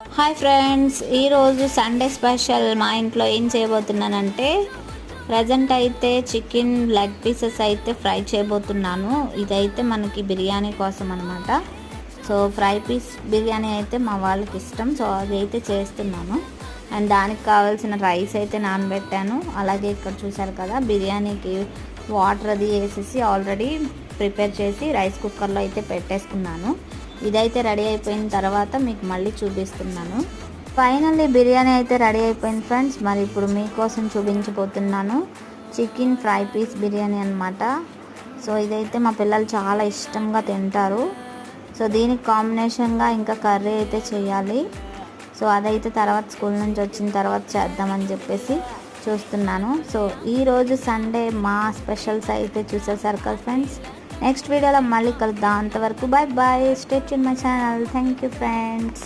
Hi friends, ఈరోజు Sunday special మా ఇంట్లో ఏం చేయబోతున్నానంటే ప్రజెంట్ అయితే చికెన్ లెగ్ పీసెస్ అయితే ఫ్రై చేయబోతున్నాను. ఇదైతే మనకి బిర్యానీ కోసం అనమాట. సో ఫ్రై పీస్ బిర్యానీ అయితే మా వాళ్ళకి ఇష్టం, సో అది అయితే చేస్తున్నాను. అండ్ దానికి కావాల్సిన రైస్ అయితే నానబెట్టాను. అలాగే ఇక్కడ చూసారు కదా, బిర్యానీకి వాటర్ అది వేసేసి ఆల్రెడీ ప్రిపేర్ చేసి రైస్ కుక్కర్లో అయితే పెట్టేసుకున్నాను. ఇదైతే రెడీ అయిపోయిన తర్వాత మీకు మళ్ళీ చూపిస్తున్నాను. ఫైనల్లీ బిర్యానీ అయితే రెడీ అయిపోయింది ఫ్రెండ్స్. మరి ఇప్పుడు మీకోసం చూపించబోతున్నాను చికెన్ ఫ్రై పీస్ బిర్యానీ అనమాట. సో ఇదైతే మా పిల్లలు చాలా ఇష్టంగా తింటారు. సో దీనికి కాంబినేషన్గా ఇంకా కర్రీ అయితే చేయాలి. సో అదైతే తర్వాత స్కూల్ నుంచి వచ్చిన తర్వాత చేద్దామని చెప్పేసి చూస్తున్నాను. సో ఈరోజు సండే మా స్పెషల్స్ అయితే చూసేసారు కదా ఫ్రెండ్స్. నెక్స్ట్ వీడియోలో మళ్ళీ కలుద్దాం. అంతవరకు bye bye. Stay tune my channel. Thank you friends.